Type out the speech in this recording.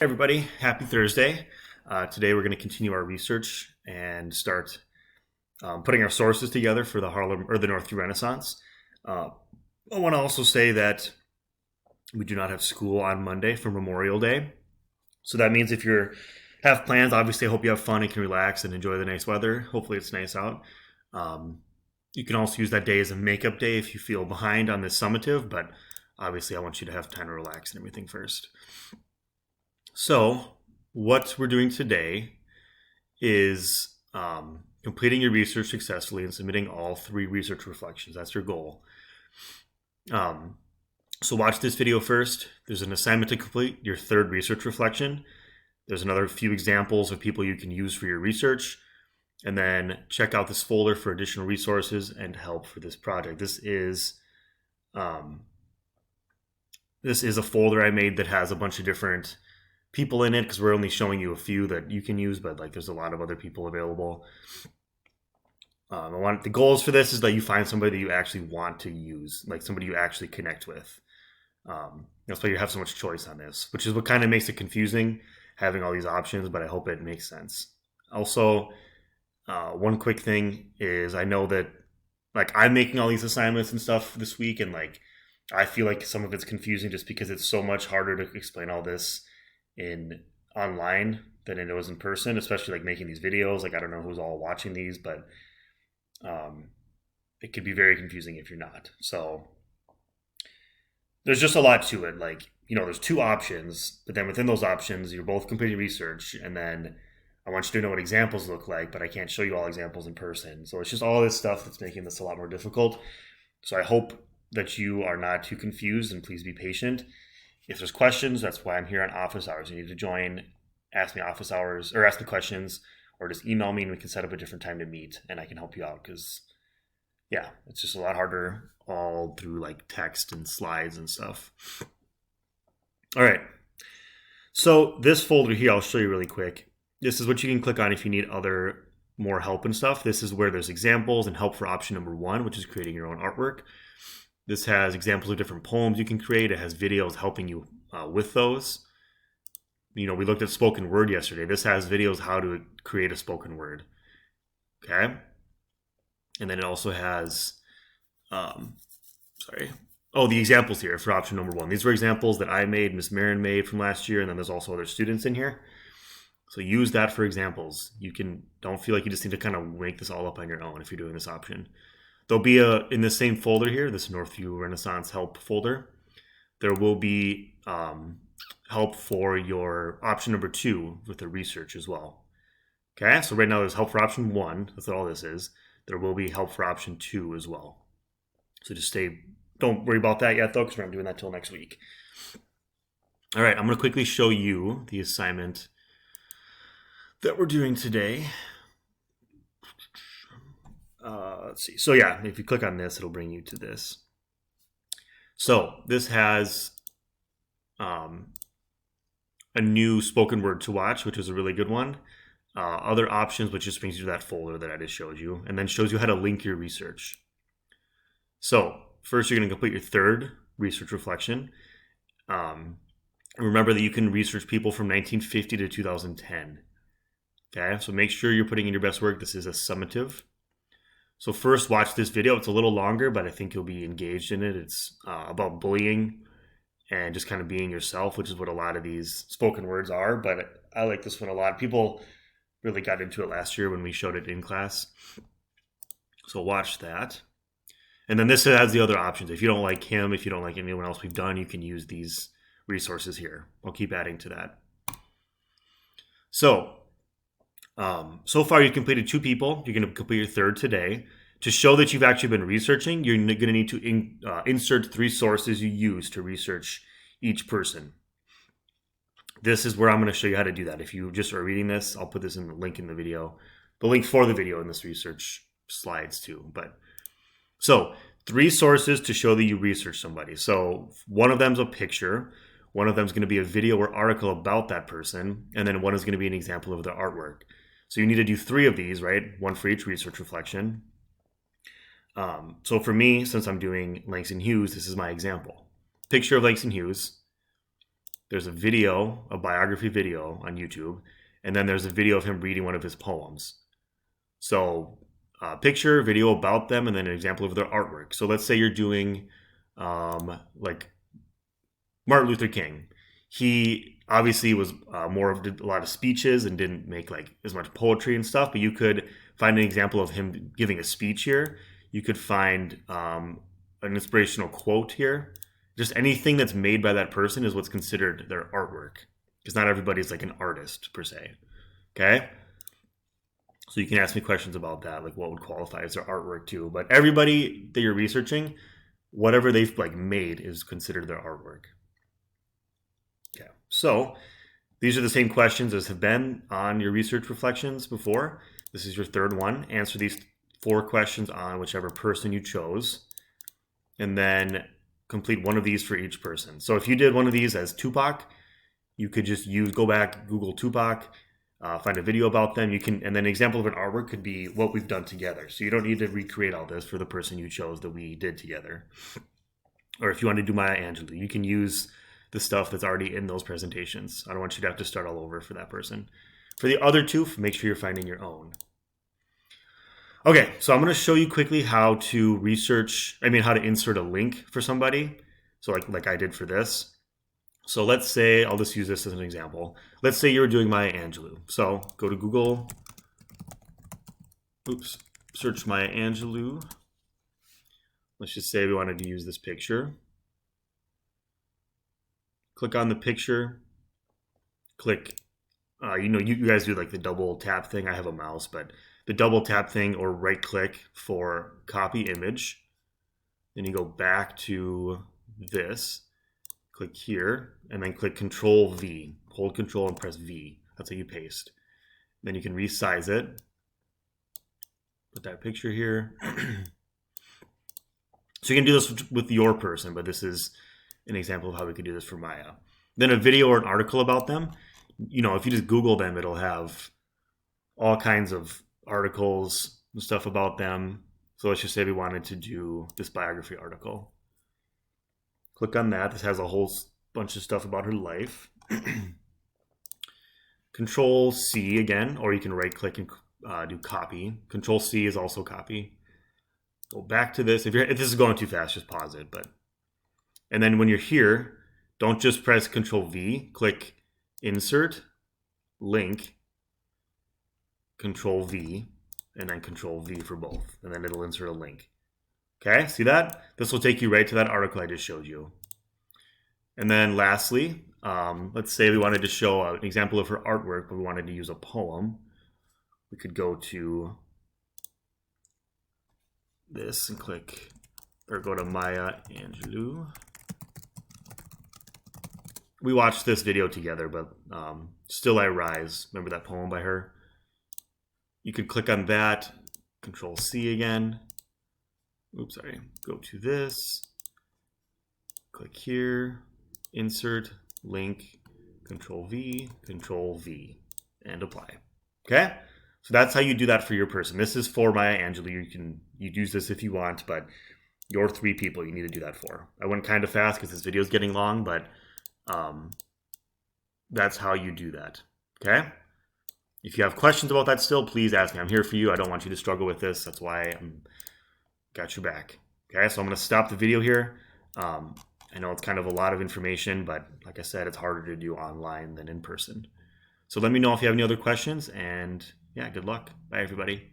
Everybody, happy Thursday. Today we're going to continue our research and start putting our sources together for the Harlem or the Northview Renaissance. Uh, I want to also say that we do not have school on Monday for Memorial Day. So that means if you have plans, obviously I hope you have fun and can relax and enjoy the nice weather. Hopefully it's nice out. Um, you can also use that day as a makeup day if you feel behind on this summative, but obviously I want you to have time to relax and everything first. So, what we're doing today is completing your research successfully and submitting all three research reflections. That's your goal. Um, so, watch this video first. There's an assignment to complete your third research reflection. There's another few examples of people you can use for your research. And then check out this folder for additional resources and help for this project. Um, this is a folder I made that has a bunch of different people in it because we're only showing you a few that you can use, but like there's a lot of other people available. The goals for this is that you find somebody that you actually want to use, like somebody you actually connect with. That's why you have so much choice on this, which is what kind of makes it confusing having all these options, but I hope it makes sense. Also, one quick thing is I know that like I'm making all these assignments and stuff this week, and like I feel like some of it's confusing just because it's so much harder to explain all this in online than it was in person, especially like making these videos. Like I don't know who's all watching these, but um, it could be very confusing if you're not. So there's just a lot to it. Like there's two options, but then within those options, you're both completing research, and then I want you to know what examples look like, but I can't show you all examples in person. So it's just all this stuff that's making this a lot more difficult. So I hope that you are not too confused, and please be patient. If there's questions, that's why I'm here on office hours. You need to join, ask me office hours, or ask me questions, or just email me and we can set up a different time to meet and I can help you out because, yeah, it's just a lot harder all through like text and slides and stuff. All right. So this folder here, I'll show you really quick. This is what you can click on if you need other more help and stuff. This is where there's examples and help for option number 1, which is creating your own artwork. This has examples of different poems you can create. It has videos helping you with those. We looked at spoken word yesterday. This has videos how to create a spoken word. Okay. And then it also has, the examples here for option number 1. These were examples that I made, Miss Marin made from last year, and then there's also other students in here. So use that for examples. Don't feel like you just need to kind of make this all up on your own if you're doing this option. There'll be in the same folder here, this Northview Renaissance help folder, there will be help for your option number 2 with the research as well. Okay, so right now there's help for option 1. That's what all this is. There will be help for option 2 as well. So don't worry about that yet though, because we're not doing that till next week. All right, I'm going to quickly show you the assignment that we're doing today. Let's see. So yeah, if you click on this, it'll bring you to this. So this has a new spoken word to watch, which is a really good one. Other options, which just brings you to that folder that I just showed you, and then shows you how to link your research. So first, you're going to complete your third research reflection. Remember that you can research people from 1950 to 2010. Okay, so make sure you're putting in your best work. This is a summative. So first, watch this video. It's a little longer, but I think you'll be engaged in it. It's about bullying and just kind of being yourself, which is what a lot of these spoken words are. But I like this one a lot. People really got into it last year when we showed it in class. So watch that. And then this has the other options. If you don't like him, if you don't like anyone else we've done, you can use these resources here. I'll keep adding to that. So far you've completed 2 people. You're going to complete your third today. To show that you've actually been researching, you're going to need to insert 3 sources you use to research each person. This is where I'm going to show you how to do that. If you just are reading this, I'll put this in the link in the video. The link for the video in this research slides too. So 3 sources to show that you research somebody. So one of them is a picture. One of them is going to be a video or article about that person. And then one is going to be an example of their artwork. So you need to do 3 of these, right? One for each research reflection. So for me, since I'm doing Langston Hughes, this is my example. Picture of Langston Hughes. there's a video, a biography video on YouTube, and then there's a video of him reading one of his poems. So picture, video about them, and then an example of their artwork. So let's say you're doing like Martin Luther King. He obviously was more of a lot of speeches and didn't make like as much poetry and stuff, but you could find an example of him giving a speech here. You could find an inspirational quote here. Just anything that's made by that person is what's considered their artwork, because not everybody's like an artist per se. Okay, so you can ask me questions about that, like what would qualify as their artwork too. But everybody that you're researching, whatever they've like made is considered their artwork. Okay, so these are the same questions as have been on your research reflections before. This is your third one. Answer these 4 questions on whichever person you chose, and then complete one of these for each person. So if you did one of these as Tupac, you could just go back, Google Tupac, find a video about them. You can, and then an example of an artwork could be what we've done together. So you don't need to recreate all this for the person you chose that we did together. Or if you want to do Maya Angelou, you can use the stuff that's already in those presentations. I don't want you to have to start all over for that person. For the other 2, make sure you're finding your own. Okay, so I'm going to show you quickly how to how to insert a link for somebody. So like I did for this. So let's say, I'll just use this as an example. Let's say you're doing Maya Angelou. So go to Google, search Maya Angelou. Let's just say we wanted to use this picture. Click on the picture, click, you guys do like the double tap thing. I have a mouse, but the double tap thing, or right click for copy image. Then you go back to this, click here, and then click Control V. Hold Control and press V. That's how you paste. Then you can resize it. Put that picture here. So you can do this with your person, but this is an example of how we could do this for Maya. Then a video or an article about them. If you just Google them, it'll have all kinds of articles and stuff about them. So let's just say we wanted to do this biography article. Click on that. This has a whole bunch of stuff about her life. Control C again, or you can right click and do copy. Control C is also copy. Go back to this. If this is going too fast, just pause it. And then when you're here, don't just press Control V. Click Insert, Link, Control V, and then Control V for both. And then it'll insert a link. Okay, see that? This will take you right to that article I just showed you. And then lastly, let's say we wanted to show an example of her artwork, but we wanted to use a poem. We could go to this and click, or go to Maya Angelou. We watched this video together, but Still I Rise, remember that poem by her? You could click on that, Control C again. Oops, sorry. Go to this, click here, insert, link, Control V, and apply. Okay? So that's how you do that for your person. This is for Maya Angelou. You use this if you want, but your 3 people you need to do that for. I went kind of fast because this video is getting long, but that's how you do that. Okay? If you have questions about that still, please ask me. I'm here for you. I don't want you to struggle with this. That's why I'm got your back. Okay, so I'm going to stop the video here. I know it's kind of a lot of information, but like I said, it's harder to do online than in person. So let me know if you have any other questions, and yeah, good luck. Bye, everybody.